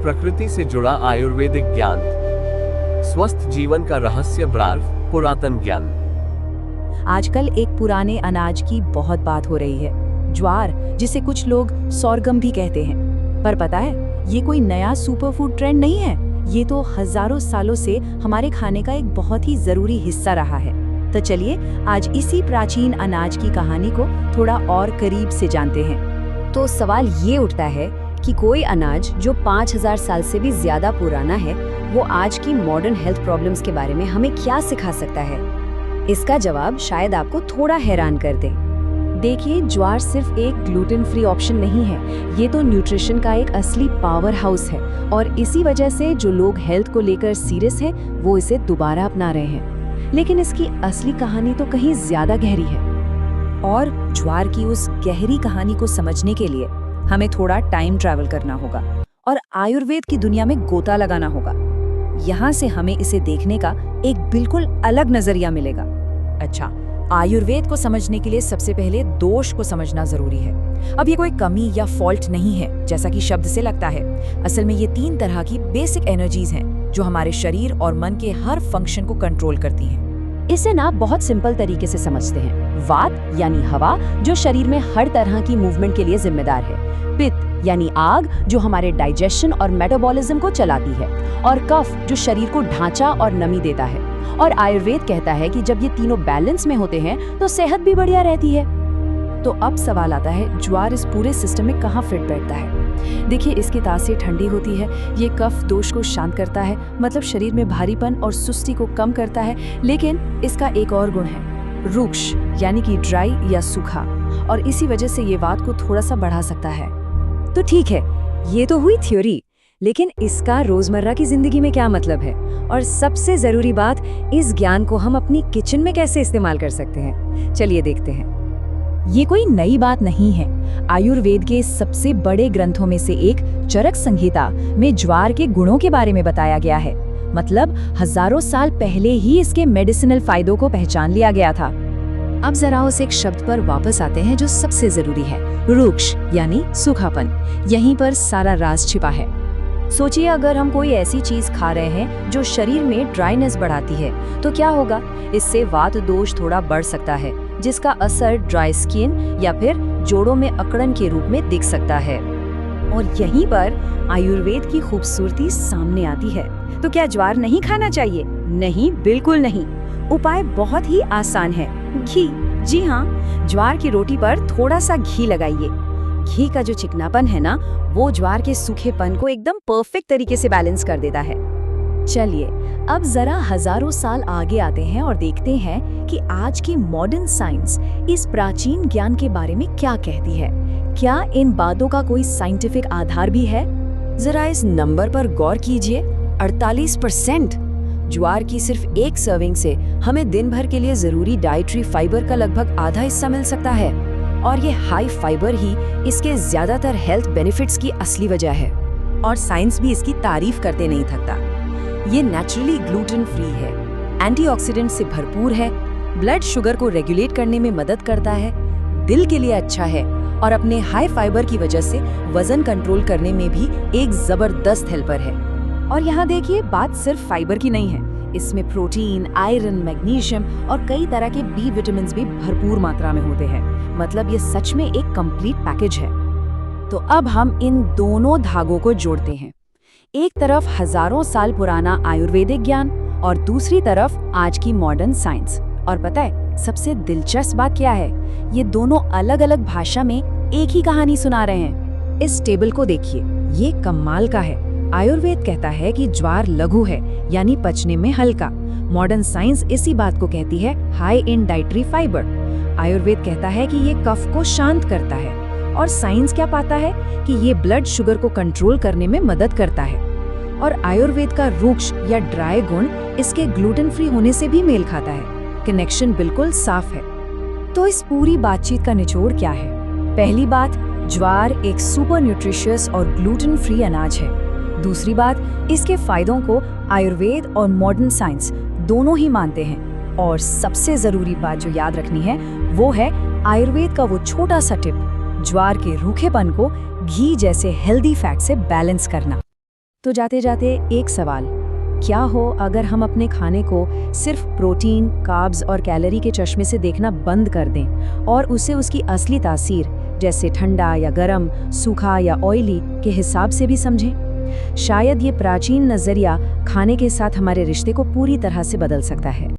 प्रकृति से जुड़ा आयुर्वेदिक ज्ञान, स्वस्थ जीवन का रहस्य, पुरातन ज्ञान। आजकल एक पुराने अनाज की बहुत बात हो रही है, ज्वार, जिसे कुछ लोग सोरगम भी कहते हैं। पर पता है, ये कोई नया सुपरफूड ट्रेंड नहीं है। ये तो हजारों सालों से हमारे खाने का एक बहुत ही जरूरी हिस्सा रहा है। तो चलिए आज इसी प्राचीन अनाज की कहानी को थोड़ा और करीब से जानते हैं। तो सवाल ये उठता है कि कोई अनाज जो 5000 साल से भी ज्यादा पुराना है, वो आज की मॉडर्न हेल्थ प्रॉब्लम्स के बारे में हमें क्या सिखा सकता है? इसका जवाब शायद आपको थोड़ा हैरान कर दे। देखिए, ज्वार सिर्फ एक ग्लूटेन फ्री ऑप्शन नहीं है, ये तो न्यूट्रिशन का एक असली पावर हाउस है। और इसी वजह से जो लोग हेल्थ को लेकर सीरियस हैं, वो इसे दोबारा अपना रहे हैं। लेकिन इसकी असली कहानी तो कहीं ज्यादा गहरी है। और ज्वार की उस गहरी कहानी को समझने के लिए हमें थोड़ा टाइम ट्रैवल करना होगा और आयुर्वेद की दुनिया में गोता लगाना होगा। यहाँ से हमें इसे देखने का एक बिल्कुल अलग नजरिया मिलेगा। अच्छा, आयुर्वेद को समझने के लिए सबसे पहले दोष को समझना जरूरी है। अब ये कोई कमी या फॉल्ट नहीं है जैसा कि शब्द से लगता है। असल में ये 3 तरह की बेसिक एनर्जीज हैं जो हमारे शरीर और मन के हर फंक्शन को कंट्रोल करती हैं। इसे ना बहुत सिंपल तरीके से समझते हैं। वात यानी हवा, जो शरीर में हर तरह की मूवमेंट के लिए जिम्मेदार है। पित्त यानी आग, जो हमारे डाइजेशन और मेटाबॉलिज्म को चलाती है। और कफ, जो शरीर को ढांचा और नमी देता है। और आयुर्वेद कहता है कि जब ये तीनों बैलेंस में होते हैं तो सेहत भी बढ़िया रहती है। तो अब सवाल आता है, ज्वार इस पूरे सिस्टम में कहाँ फिट बैठता है? देखिए, इसकी तासीर ठंडी होती है, ये कफ दोष को शांत करता है, मतलब शरीर में भारीपन और सुस्ती को कम करता है। लेकिन इसका एक और गुण है, रुक्ष, यानी कि ड्राई या सूखा, और इसी वजह से ये वात को थोड़ा सा बढ़ा सकता है। तो ठीक है, ये तो हुई थ्योरी, लेकिन इसका रोजमर्रा की जिंदगी में क्या मतलब है? और सबसे जरूरी बात, इस ज्ञान को हम अपनी किचन में कैसे इस्तेमाल कर सकते हैं? चलिए देखते हैं। ये कोई नई बात नहीं है। आयुर्वेद के सबसे बड़े ग्रंथों में से एक चरक संहिता में ज्वार के गुणों के बारे में बताया गया है। मतलब हजारों साल पहले ही इसके मेडिसिनल फायदों को पहचान लिया गया था। अब जरा उस एक शब्द पर वापस आते हैं जो सबसे जरूरी है, रुक्ष, यानी सूखापन। यहीं पर सारा राज छिपा है। सोचिए, अगर हम कोई ऐसी चीज खा रहे हैं जो शरीर में ड्राइनेस बढ़ाती है, तो क्या होगा? इससे वात दोष थोड़ा बढ़ सकता है, जिसका असर ड्राई स्किन या फिर जोड़ों में अकड़न के रूप में दिख सकता है। और यहीं पर आयुर्वेद की खूबसूरती सामने आती है। तो क्या ज्वार नहीं खाना चाहिए? नहीं, बिल्कुल नहीं। उपाय बहुत ही आसान है, घी। जी हाँ, ज्वार की रोटी पर थोड़ा सा घी लगाइए। घी का जो चिकनापन है ना, वो ज्वार के सूखेपन को एकदम परफेक्ट तरीके से बैलेंस कर देता है। चलिए अब जरा हजारों साल आगे आते हैं और देखते हैं कि आज की मॉडर्न साइंस इस प्राचीन ज्ञान के बारे में क्या कहती है। क्या इन बातों का कोई साइंटिफिक आधार भी है? जरा इस नंबर पर गौर कीजिए, 48%। ज्वार की सिर्फ एक सर्विंग से हमें दिन भर के लिए जरूरी डाइटरी फाइबर का लगभग आधा हिस्सा मिल सकता है। और ये हाई फाइबर ही इसके ज्यादातर हेल्थ बेनिफिट्स की असली वजह है। और साइंस भी इसकी तारीफ करते नहीं थकता। ये नेचुरली ग्लूटेन फ्री है, एंटीऑक्सीडेंट से भरपूर है, ब्लड शुगर को रेगुलेट करने में मदद करता है, दिल के लिए अच्छा है, और अपने हाई फाइबर की वजह से वजन कंट्रोल करने में भी एक जबरदस्त हेल्पर है। और यहाँ देखिए, बात सिर्फ फाइबर की नहीं है। इसमें प्रोटीन, आयरन, मैग्नीशियम और कई तरह के बी विटामिन भी भरपूर मात्रा में होते हैं। मतलब ये सच में एक कंप्लीट पैकेज है। तो अब हम इन दोनों धागों को जोड़ते हैं। एक तरफ हजारों साल पुराना आयुर्वेदिक ज्ञान और दूसरी तरफ आज की मॉडर्न साइंस। और पता है सबसे दिलचस्प बात क्या है? ये दोनों अलग अलग भाषा में एक ही कहानी सुना रहे हैं। इस टेबल को देखिए, ये कमाल का है। आयुर्वेद कहता है कि ज्वार लघु है, यानी पचने में हल्का। मॉडर्न साइंस इसी बात को कहती है high in dietary fibre. Ayurveda कहता है कि ये कफ को शांत करता है, और साइंस क्या पाता है कि ये ब्लड शुगर को कंट्रोल करने में मदद करता है। और आयुर्वेद का रुक्ष या ड्राई गुण इसके ग्लूटेन फ्री होने से भी मेल खाता है। कनेक्शन बिल्कुल साफ है। तो इस पूरी बातचीत का निचोड़ क्या है? पहली बात, ज्वार एक सुपर न्यूट्रिशियस और ग्लूटेन फ्री अनाज है। दूसरी बात, इसके फायदों को आयुर्वेद और मॉडर्न साइंस दोनों ही मानते हैं। और सबसे जरूरी बात जो याद रखनी है, वो है आयुर्वेद का वो छोटा सा टिप, ज्वार के रूखेपन को घी जैसे हेल्दी फैट से बैलेंस करना। तो जाते जाते एक सवाल, क्या हो अगर हम अपने खाने को सिर्फ प्रोटीन, कार्ब्स और कैलोरी के चश्मे से देखना बंद कर दें और उसे उसकी असली तासीर, जैसे ठंडा या गरम, सूखा या ऑयली के हिसाब से भी समझें? शायद ये प्राचीन नज़रिया खाने के साथ हमारे रिश्ते को पूरी तरह से बदल सकता है।